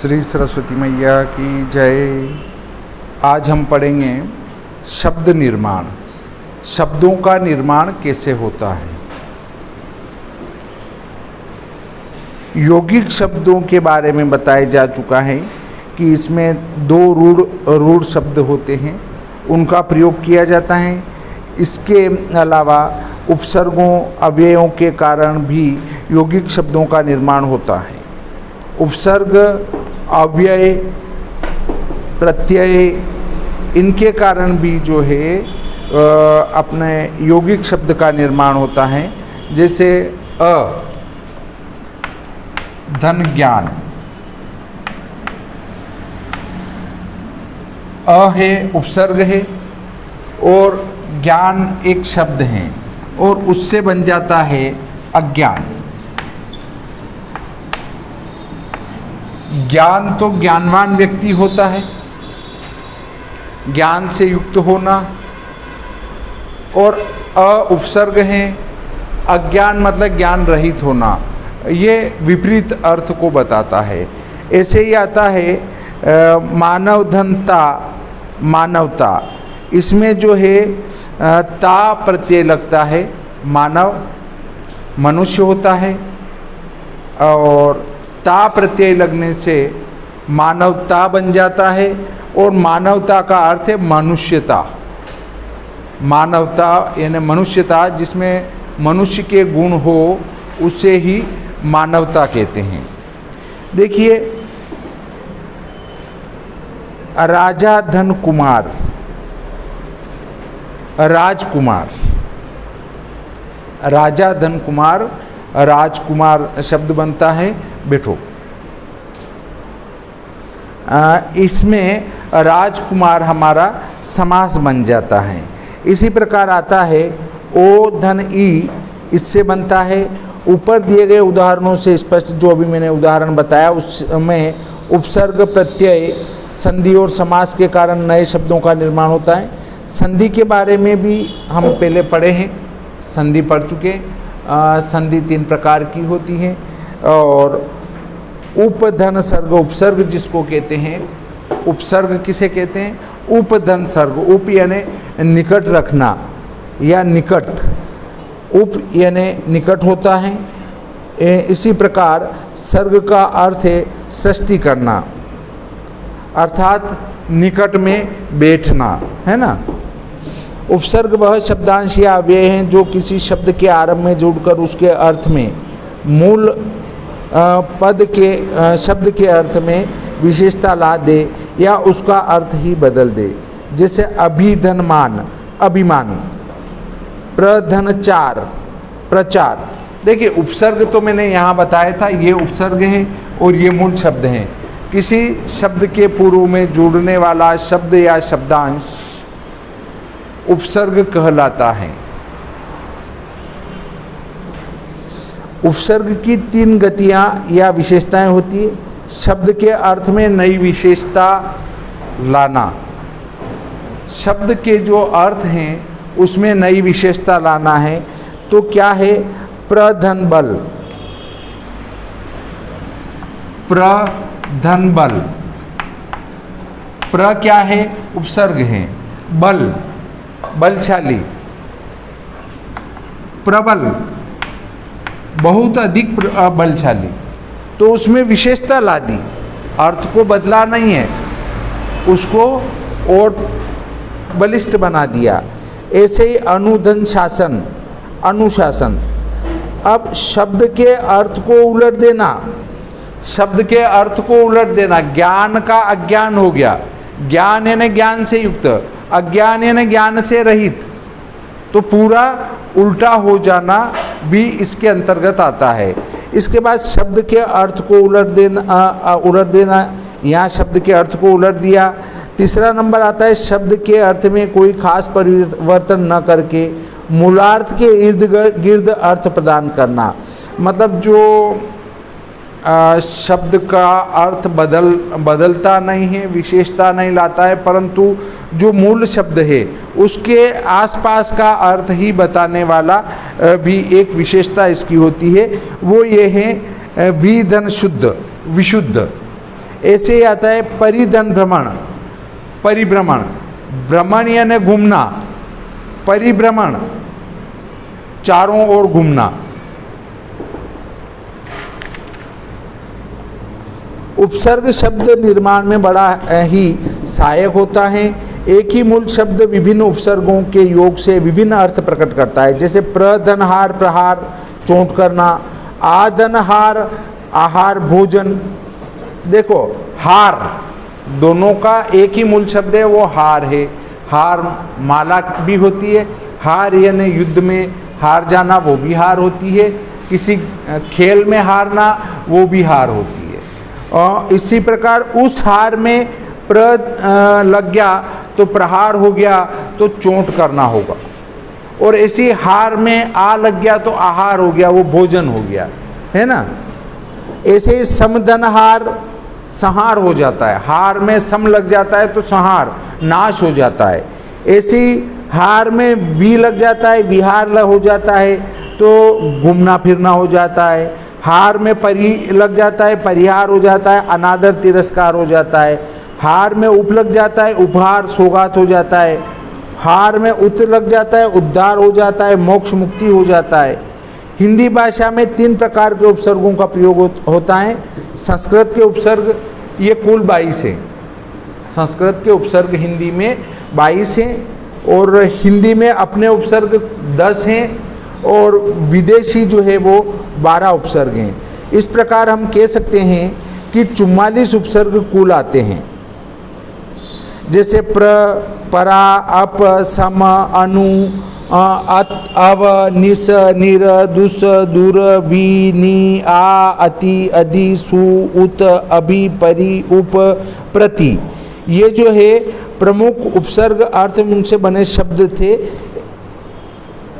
श्री सरस्वती मैया की जय। आज हम पढ़ेंगे शब्द निर्माण। शब्दों का निर्माण कैसे होता है। यौगिक शब्दों के बारे में बताया जा चुका है कि इसमें दो रूढ़ शब्द होते हैं, उनका प्रयोग किया जाता है। इसके अलावा उपसर्गों अव्ययों के कारण भी यौगिक शब्दों का निर्माण होता है। उपसर्ग अव्यय प्रत्यय इनके कारण भी जो है अपने यौगिक शब्द का निर्माण होता है। जैसे धन ज्ञान, है उपसर्ग है और ज्ञान एक शब्द है और उससे बन जाता है अज्ञान। ज्ञान तो ज्ञानवान व्यक्ति होता है, ज्ञान से युक्त होना, और उपसर्ग है अज्ञान मतलब ज्ञान रहित होना। ये विपरीत अर्थ को बताता है। ऐसे ही आता है मानवधनता, मानवता, इसमें जो है ता प्रत्यय लगता है। मानव मनुष्य होता है और ता प्रत्यय लगने से मानवता बन जाता है और मानवता का अर्थ है मनुष्यता। मानवता यानी मनुष्यता, जिसमें मनुष्य के गुण हो उसे ही मानवता कहते हैं। देखिए राजा धन कुमार, राजकुमार, राजा धन कुमार राजकुमार शब्द बनता है। बैठो, इसमें राजकुमार हमारा समास बन जाता है। इसी प्रकार आता है ओ धन ई, इससे बनता है। ऊपर दिए गए उदाहरणों से स्पष्ट, जो अभी मैंने उदाहरण बताया उसमें उपसर्ग प्रत्यय संधि और समास के कारण नए शब्दों का निर्माण होता है। संधि के बारे में भी हम पहले पढ़े हैं, संधि पढ़ चुके। संधि 3 प्रकार की होती है और उपधन सर्ग, उपसर्ग जिसको कहते हैं, उपसर्ग किसे कहते हैं? उपधन सर्ग। उप यानी निकट रखना या निकट, उप यानी निकट होता है। इसी प्रकार सर्ग का अर्थ है सृष्टि करना, अर्थात निकट में बैठना, है ना। उपसर्ग वह शब्दांश या अव्यय हैं जो किसी शब्द के आरंभ में जुड़कर उसके अर्थ में मूल पद के शब्द के अर्थ में विशेषता ला दे या उसका अर्थ ही बदल दे। जैसे अभिधनमान, अभिमान, प्रधनचार, प्रचार। देखिए उपसर्ग तो मैंने यहाँ बताया था, ये उपसर्ग है और ये मूल शब्द हैं। किसी शब्द के पूर्व में जुड़ने वाला शब्द या शब्दांश उपसर्ग कहलाता है। उपसर्ग की 3 गतियाँ या विशेषताएं होती है। शब्द के अर्थ में नई विशेषता लाना, शब्द के जो अर्थ हैं उसमें नई विशेषता लाना है। तो क्या है? प्रधन बल, प्रधन बल। प्र क्या है? उपसर्ग है। बल बलशाली, प्रबल बहुत अधिक बलशाली। तो उसमें विशेषता ला दी, अर्थ को बदला नहीं है, उसको और बलिष्ठ बना दिया। ऐसे ही अनुधन शासन, अनुशासन। अब शब्द के अर्थ को उलट देना, शब्द के अर्थ को उलट देना। ज्ञान का अज्ञान हो गया, ज्ञान यानी ज्ञान से युक्त, अज्ञान यानी ज्ञान से रहित। तो पूरा उल्टा हो जाना भी इसके अंतर्गत आता है। इसके बाद शब्द के अर्थ को उलट देना, यहाँ शब्द के अर्थ को उलट दिया। तीसरा नंबर आता है शब्द के अर्थ में कोई खास परिवर्तन न करके मूलार्थ के इर्द गिर्द अर्थ प्रदान करना। मतलब जो शब्द का अर्थ बदलता नहीं है, विशेषता नहीं लाता है, परंतु जो मूल शब्द है उसके आसपास का अर्थ ही बताने वाला भी एक विशेषता इसकी होती है। वो ये है विधन शुद्ध, विशुद्ध। ऐसे ही आता है परिधन भ्रमण, परिभ्रमण, भ्रमण यानी घूमना, परिभ्रमण चारों ओर घूमना। उपसर्ग शब्द निर्माण में बड़ा ही सहायक होता है। एक ही मूल शब्द विभिन्न उपसर्गों के योग से विभिन्न अर्थ प्रकट करता है। जैसे प्रधनहार प्रहार, चोट करना, आधनहार आहार भोजन। देखो हार दोनों का एक ही मूल शब्द है, वो हार है। हार माला भी होती है, हार यानी युद्ध में हार जाना वो भी हार होती है, किसी खेल में हारना वो भी हार होती है। और इसी प्रकार उस हार में लग गया तो प्रहार हो गया, तो चोट करना होगा। और ऐसी हार में आ लग गया तो आहार हो गया, वो भोजन हो गया, है ना। ऐसे ही समधनहार संहार हो जाता है, हार में सम लग जाता है तो संहार नाश हो जाता है। ऐसी हार में वी लग जाता है, विहार हो जाता है तो घूमना फिरना हो जाता है। हार में परि लग जाता है, परिहार हो जाता है, अनादर तिरस्कार हो जाता है। हार में उप लग जाता है, उपहार सौगात हो जाता है। हार में उत लग जाता है, उद्धार हो जाता है, मोक्ष मुक्ति हो जाता है। हिंदी भाषा में 3 प्रकार के उपसर्गों का प्रयोग होता है। संस्कृत के उपसर्ग ये कुल 22 है। संस्कृत के उपसर्ग हिंदी में 22 हैं और हिंदी में अपने उपसर्ग 10 हैं और विदेशी जो है वो 12 उपसर्ग हैं। इस प्रकार हम कह सकते हैं कि 44 उपसर्ग कुल आते हैं। जैसे प्र, परा, अप, सम, अनु, अत, अव, निस, निर, दुस, दूर, वी, नी, आ, अति, अधि, सु, उत, अभि, परि, उप, प्रति। ये जो है प्रमुख उपसर्ग अर्थ उनसे बने शब्द थे,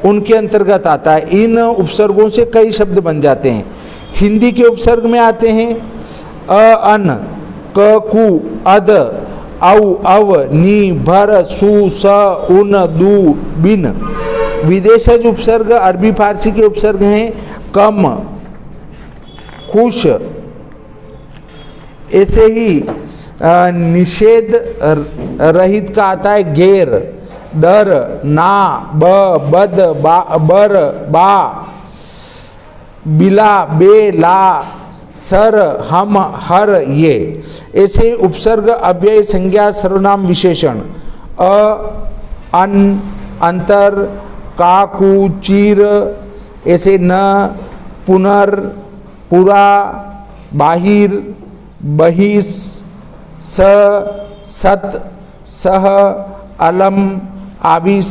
उनके अंतर्गत आता है। इन उपसर्गों से कई शब्द बन जाते हैं। हिंदी के उपसर्ग में आते हैं अ, अन, क, कु, अद, औ, अव, नी, भर, सु, स, उन, दू, बिन। विदेशज उपसर्ग अरबी फारसी के उपसर्ग हैं कम, खुश। ऐसे ही निषेध रहित का आता है गैर, दर, ना, ब, बद, बा, बर, बा, बिला, बे, ला, सर, हम, हर, ये। ऐसे उपसर्ग अव्यय संज्ञा सर्वनाम विशेषण अ, अन, अंतर, काकु, चीर। ऐसे न, पुनर, पुरा, बाहिर, बहिस, स, सत, सह, अलम, आविस,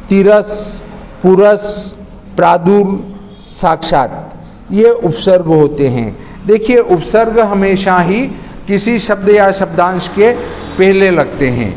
तिरस, पुरस, प्रादुर, साक्षात, ये उपसर्ग होते हैं। देखिए उपसर्ग हमेशा ही किसी शब्द या शब्दांश के पहले लगते हैं।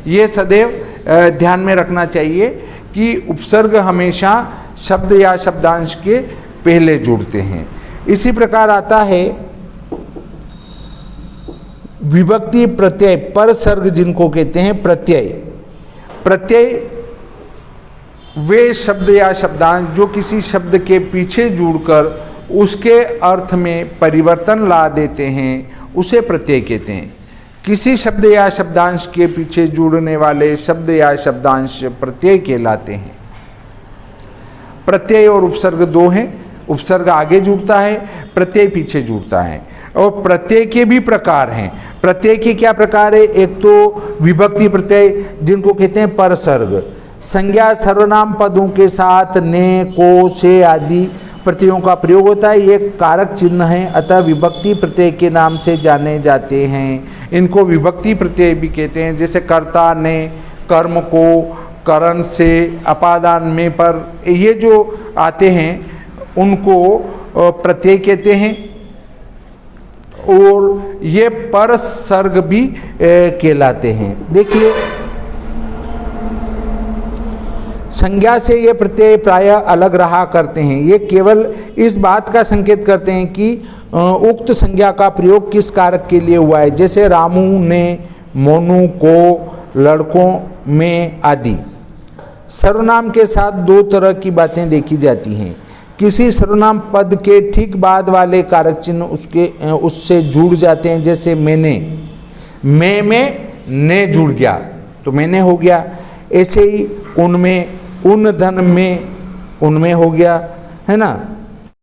ये सदैव ध्यान में रखना चाहिए कि उपसर्ग हमेशा शब्द या शब्दांश के पहले जुड़ते हैं। इसी प्रकार आता है विभक्ति प्रत्यय, परसर्ग जिनको कहते हैं प्रत्यय। प्रत्यय वे शब्द या शब्दांश जो किसी शब्द के पीछे जुड़कर उसके अर्थ में परिवर्तन ला देते हैं, उसे प्रत्यय कहते हैं। किसी शब्द या शब्दांश के पीछे जुड़ने वाले शब्द या शब्दांश प्रत्यय कहलाते हैं। प्रत्यय और उपसर्ग 2 हैं। उपसर्ग आगे जुड़ता है, प्रत्यय पीछे जुड़ता है। और प्रत्यय के भी प्रकार हैं। प्रत्यय के क्या प्रकार है? एक तो विभक्ति प्रत्यय जिनको कहते हैं परसर्ग, संज्ञा सर्वनाम पदों के साथ ने, को, से आदि प्रत्ययों का प्रयोग होता है। ये कारक चिन्ह हैं, अतः विभक्ति प्रत्यय के नाम से जाने जाते हैं। इनको विभक्ति प्रत्यय भी कहते हैं। जैसे कर्ता ने, कर्म को, करण से, अपादान में पर, ये जो आते हैं उनको प्रत्यय कहते हैं। और ये परसर्ग भी कहलाते हैं। देखिए संज्ञा से ये प्रत्यय प्रायः अलग रहा करते हैं। ये केवल इस बात का संकेत करते हैं कि उक्त संज्ञा का प्रयोग किस कारक के लिए हुआ है। जैसे रामू ने, मोनू को, लड़कों में आदि। सर्वनाम के साथ 2 तरह की बातें देखी जाती हैं। किसी सर्वनाम पद के ठीक बाद वाले कारक चिन्ह उससे जुड़ जाते हैं। जैसे मैंने, मैं में ने जुड़ गया तो मैंने हो गया। ऐसे ही उनमें, उन धन में, उनमें हो गया, है ना।